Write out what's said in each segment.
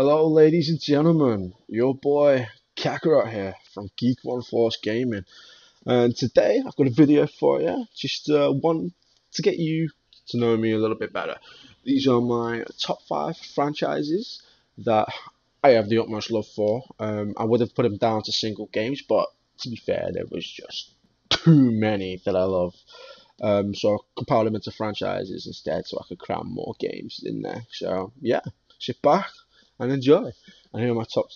Hello, ladies and gentlemen. Your boy Kakarot here from Geek One Force Gaming, and today I've got a video for you. Just one to get you to know me a little bit better. These are my top 5 franchises that I have the utmost love for. I would have put them down to single games, but to be fair, there was just too many that I love. So I compiled them into franchises instead, so I could cram more games in there. So yeah, sit back and enjoy. And here are my top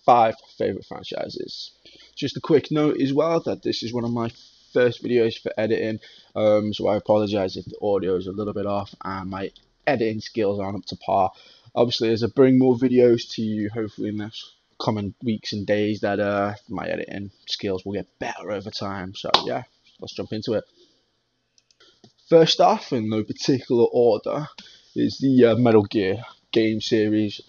5 favorite franchises. Just a quick note as well that this is one of my first videos for editing, so I apologize if the audio is a little bit off and my editing skills aren't up to par. Obviously, as I bring more videos to you, hopefully in the coming weeks and days, that my editing skills will get better over time. So yeah, let's jump into it. First off, in no particular order, is the Metal Gear game series.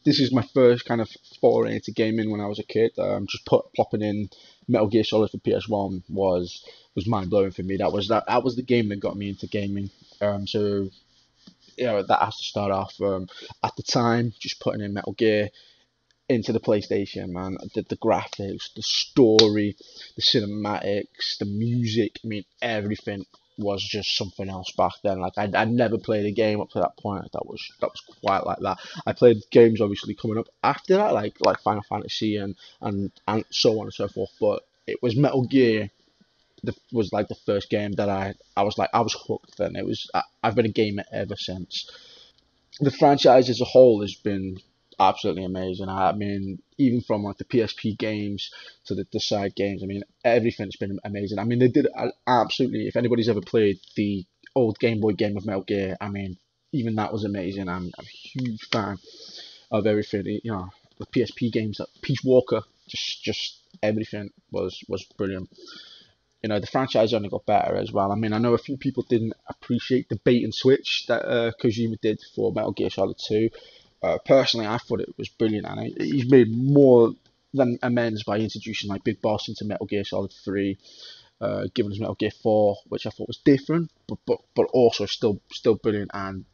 This is my first kind of foray into gaming when I was a kid. Just plopping in Metal Gear Solid for PS1 was mind blowing for me. That was the game that got me into gaming. So that has to start off. At the time, just putting in Metal Gear into the PlayStation, man. The graphics, the story, the cinematics, the music. I mean, everything was just something else back then. Like I'd never played a game up to that point that was quite like that. I played games obviously coming up after that, like Final Fantasy and so on and so forth. But it was Metal Gear. Was like the first game that I was hooked. And I've been a gamer ever since. The franchise as a whole has been absolutely amazing. I mean, even from like the PSP games to the side games, I mean, everything's been amazing. I mean, they did absolutely. If anybody's ever played the old Game Boy game of Metal Gear, I mean, even that was amazing. I'm a huge fan of everything. The PSP games, like Peace Walker, just everything was brilliant. The franchise only got better as well. I mean, I know a few people didn't appreciate the bait and switch that Kojima did for Metal Gear Solid 2. Personally, I thought it was brilliant, and he's made more than amends by introducing like Big Boss into Metal Gear Solid 3, giving us Metal Gear 4, which I thought was different, but also still brilliant. And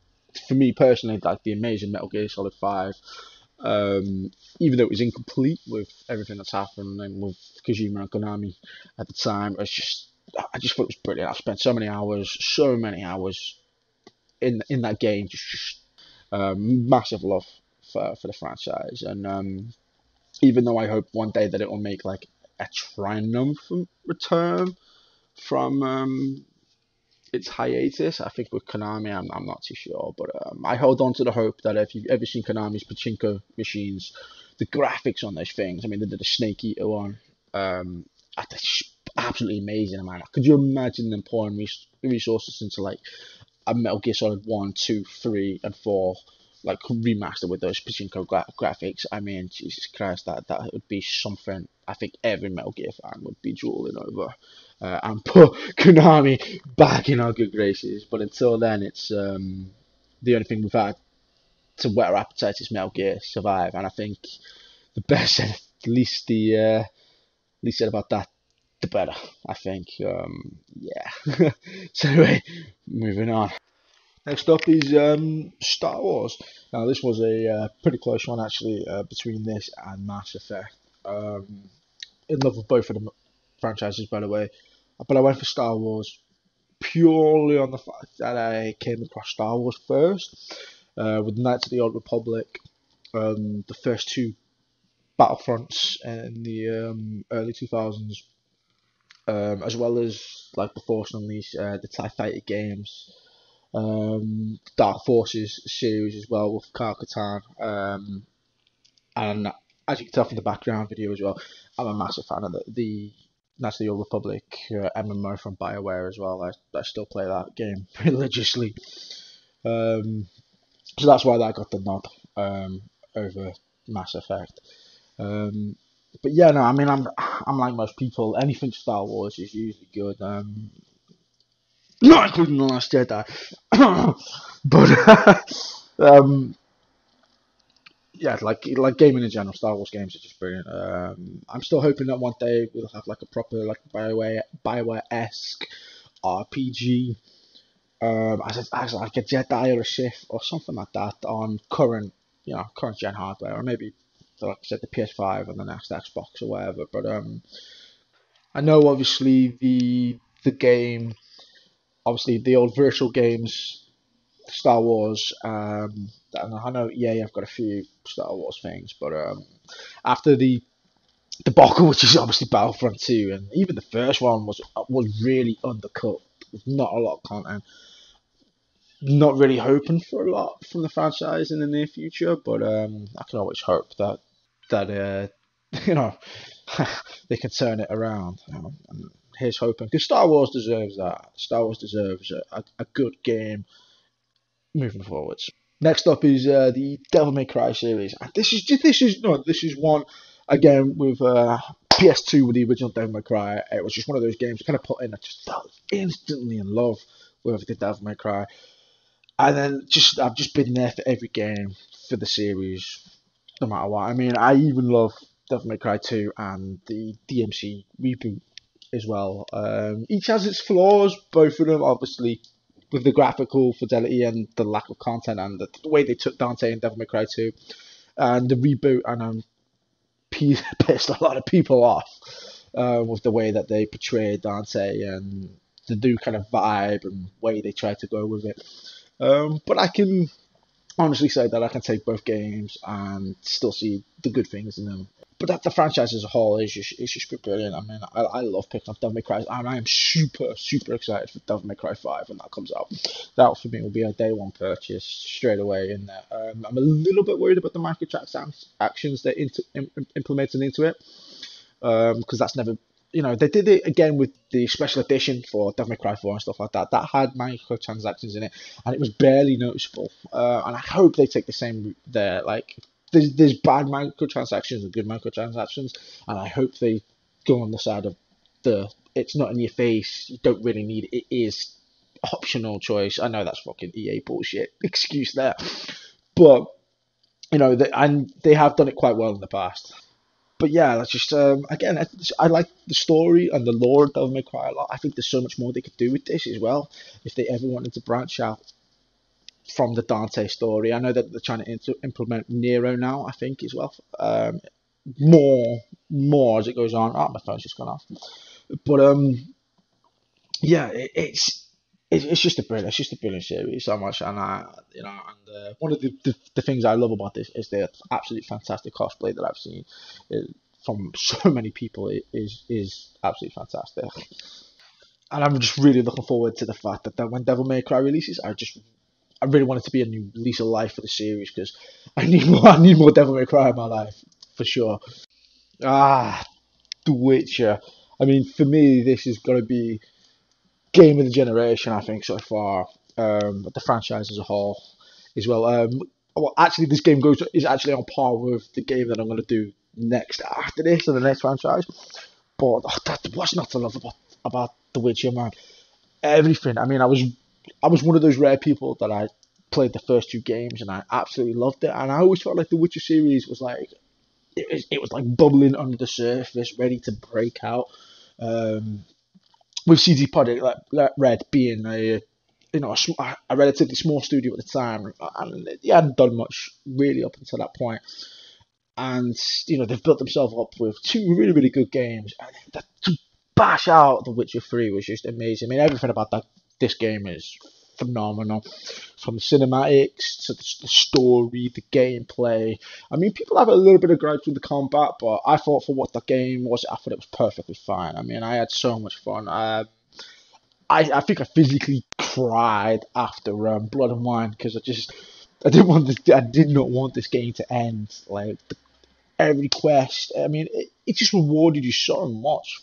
for me personally, like the amazing Metal Gear Solid 5, even though it was incomplete with everything that's happened and with Kojima and Konami at the time, I just thought it was brilliant. I spent so many hours in that game, just massive love for the franchise. And even though I hope one day that it will make like a triumphant return from its hiatus, I think with Konami, I'm not too sure, but I hold on to the hope that if you've ever seen Konami's pachinko machines, the graphics on those things, I mean, they did a Snake Eater one, that's absolutely amazing, man. Could you imagine them pouring resources into like a Metal Gear Solid 1, 2, 3, and 4, like remastered with those pachinko graphics? I mean, Jesus Christ, that would be something I think every Metal Gear fan would be drooling over, and put Konami back in our good graces. But until then, it's the only thing we've had to whet our appetite is Metal Gear Survive, and I think the best, least said about that, the better. I think, yeah. So anyway, moving on. Next up is Star Wars. Now, this was a pretty close one, actually, between this and Mass Effect. In love with both of the franchises, by the way. But I went for Star Wars purely on the fact that I came across Star Wars first, with Knights of the Old Republic, the first two Battlefronts in the early 2000s, as well as like the Force Unleashed, the TIE Fighter games, Dark Forces series as well with Kyle Katarn, and as you can tell from the background video as well, I'm a massive fan of the Knights of the Old Republic MMO from BioWare as well. I still play that game religiously, so that's why that got the nod over Mass Effect. But yeah, no, I mean, I'm like most people. Anything Star Wars is usually good. Not including the Last Jedi, but yeah, like gaming in general, Star Wars games are just brilliant. I'm still hoping that one day we'll have like a proper like Bioware-esque RPG, as like a Jedi or a Sith or something like that on current current gen hardware, or maybe like I said, the PS5 and the next Xbox or whatever. But I know obviously the game, obviously the old virtual games, Star Wars. And I know EA have got a few Star Wars things, but after the debacle, which is obviously Battlefront 2, and even the first one was really undercut. There's not a lot of content. Not really hoping for a lot from the franchise in the near future, but I can always hope that you know they can turn it around. And here's hoping, because Star Wars deserves that. Star Wars deserves a good game moving forwards. Next up is the Devil May Cry series. And this is one again with PS2 with the original Devil May Cry. It was just one of those games I kind of put in. I just felt instantly in love with the Devil May Cry, and then I've just been there for every game for the series, no matter what. I mean, I even love Devil May Cry 2 and the DMC reboot as well. Each has its flaws, both of them, obviously, with the graphical fidelity and the lack of content, and the way they took Dante in Devil May Cry 2, and the reboot, and pissed a lot of people off with the way that they portrayed Dante and the new kind of vibe and way they tried to go with it. But I can honestly say that I can take both games and still see the good things in them. But that the franchise as a whole is just brilliant. I mean, I love picking up Devil May Cry, and I am super excited for Devil May Cry 5 when that comes out. That for me will be a day one purchase straight away. In there, I'm a little bit worried about the microtransactions they're implementing into it, because that's never. They did it again with the special edition for Devil May Cry 4 and stuff like that. That had microtransactions in it, and it was barely noticeable. And I hope they take the same route there. Like, there's bad microtransactions and good microtransactions, and I hope they go on the side of it's not in your face, you don't really need it, it is optional choice. I know that's fucking EA bullshit excuse there, but they have done it quite well in the past. But yeah, that's just again, I like the story and the lore of Devil May Cry a lot. I think there's so much more they could do with this as well if they ever wanted to branch out from the Dante story. I know that they're trying to implement Nero now, I think, as well. More as it goes on. Oh, my phone's just gone off. But yeah, it's just a brilliant series so much, and one of the things I love about this is the absolutely fantastic cosplay that I've seen from so many people. It is absolutely fantastic, and I'm just really looking forward to the fact that when Devil May Cry releases, I really want it to be a new lease of life for the series, because I need more Devil May Cry in my life for sure. Ah, The Witcher. I mean, for me, this is going to be game of the generation, I think, so far. The franchise as a whole, as well. Well, actually, this game is actually on par with the game that I'm going to do next after this, or the next franchise. But what's not to love about The Witcher, man? Everything. I mean, I was one of those rare people that I played the first two games and I absolutely loved it. And I always felt like the Witcher series was like it was like bubbling under the surface, ready to break out. Um, with CD Projekt Red being a relatively small studio at the time, and he hadn't done much really up until that point. And they've built themselves up with two really good games. And to bash out The Witcher 3 was just amazing. I mean, everything about this game is phenomenal, from the cinematics to the story, the gameplay. I mean, people have a little bit of gripes with the combat, but I thought for what the game was, I thought it was perfectly fine. I mean, I had so much fun. I think I physically cried after Blood and Wine, because I did not want this game to end. Like, every quest, I mean, it just rewarded you so much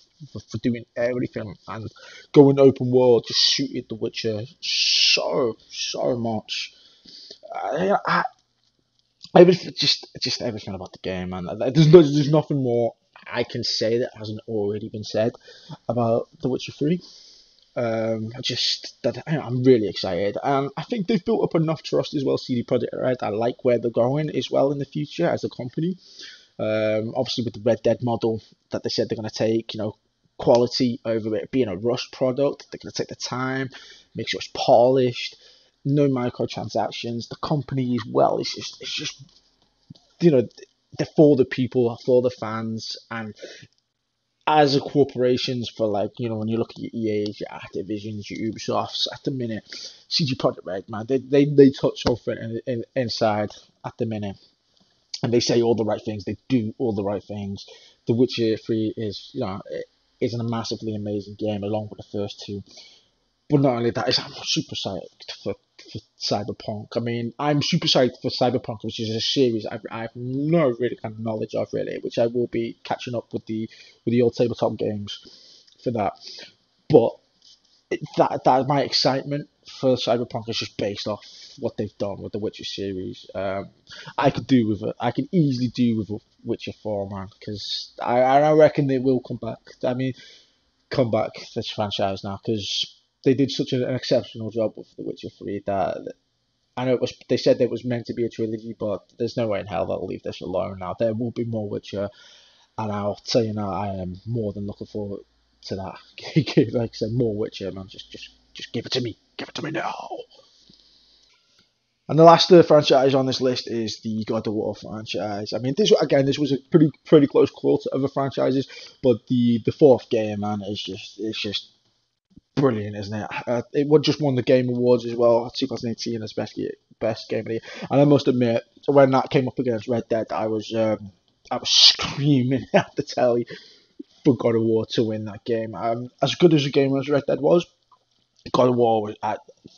for doing everything, and going open world just suited The Witcher so much. Just everything about the game, man. There's nothing more I can say that hasn't already been said about The Witcher 3. I'm really excited, and I think they've built up enough trust as well. CD Projekt Red, I like where they're going as well in the future as a company. Obviously, with the Red Dead model that they said they're going to take, quality over it being a rushed product. They're going to take the time, make sure it's polished, no microtransactions. The company as well, it's just you know, they're for the people, for the fans, and as a corporations for like, when you look at your EAs, your Activisions, your Ubisofts at the minute, CG Project Red, man, they touch something inside at the minute, and they say all the right things, they do all the right things. The Witcher 3 is, is a massively amazing game along with the first two. But not only that, I'm super psyched for Cyberpunk. I mean, I'm super psyched for Cyberpunk, which is a series I have no really kind of knowledge of really, which I will be catching up with the old tabletop games for that. But that my excitement for Cyberpunk is just based off what they've done with the Witcher series. I could do with it. I can easily do with Witcher 4, man, because I reckon they will come back. I mean, come back this franchise now because they did such an exceptional job with The Witcher 3 that I know they said it was meant to be a trilogy, but there's no way in hell they'll leave this alone now. There will be more Witcher, and I'll tell you now, I am more than looking forward to that. Like I said, more Witcher, man. Just give it to me. Give it to me now. And the last franchise on this list is the God of War franchise. I mean, this was a pretty close call to other franchises, but the fourth game, man, is just brilliant, isn't it? It just won the Game Awards as well, 2018 as best game of the year. And I must admit, when that came up against Red Dead, I was screaming at the telly for God of War to win that game. As good as a game as Red Dead was, God of War was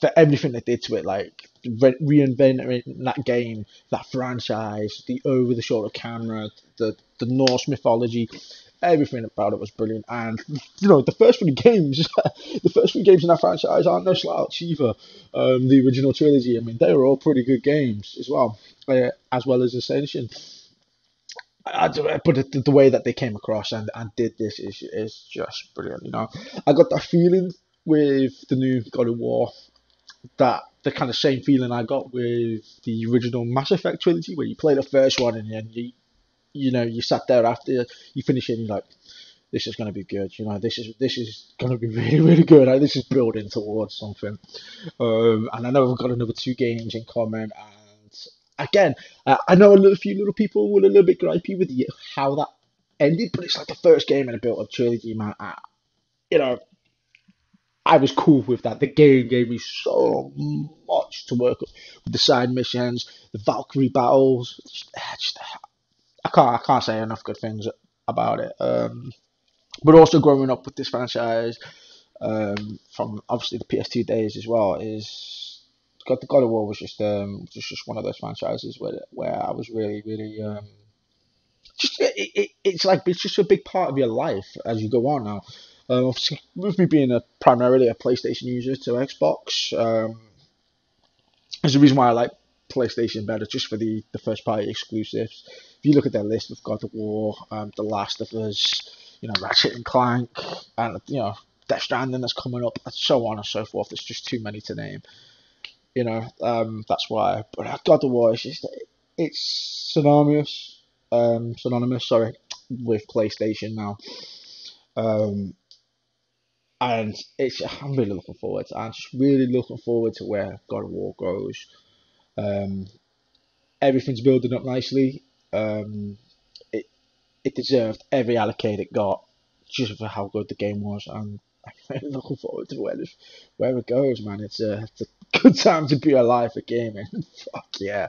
for everything they did to it, like reinventing that game, that franchise, the over the shoulder camera, the Norse mythology, everything about it was brilliant. And the first three games, the first three games in that franchise aren't no slouch either. The original trilogy, I mean, they were all pretty good games as well as Ascension. But the way that they came across and did this is just brilliant. I got that feeling with the new God of War, that the kind of same feeling I got with the original Mass Effect trilogy, where you play the first one and then you sat there after you finish it and you're like, this is going to be good. This is going to be really, really good. This is building towards something. And I know we've got another two games in common. And again, I know a few little people were a little bit gripey with how that ended, but it's like the first game in a built-up trilogy, man. You know, I was cool with that. The game gave me so much to work with the side missions, the Valkyrie battles. I can't say enough good things about it. But also growing up with this franchise, from obviously the PS2 days as well, is God of War was just one of those franchises where I was really really it's just a big part of your life as you go on now. Obviously, with me being primarily a PlayStation user to Xbox, there's a reason why I like PlayStation better, just for the first party exclusives. If you look at their list with God of War, The Last of Us, Ratchet and Clank, and Death Stranding that's coming up, and so on and so forth. There's just too many to name. That's why. But God of War is it's synonymous, sorry, with PlayStation now. Um, and I'm really looking forward. I'm just really looking forward to where God of War goes. Um, Everything's building up nicely. It it deserved every allocate it got, just for how good the game was, and I'm really looking forward to where it goes, man. It's a good time to be alive for gaming. Fuck yeah!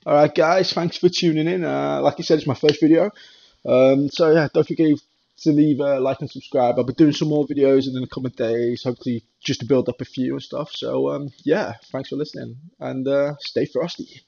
All right, guys, thanks for tuning in. Like I said, it's my first video. So yeah, don't forget to leave a like and subscribe. I'll be doing some more videos in the coming days, hopefully just to build up a few and stuff. So yeah, thanks for listening, and stay frosty.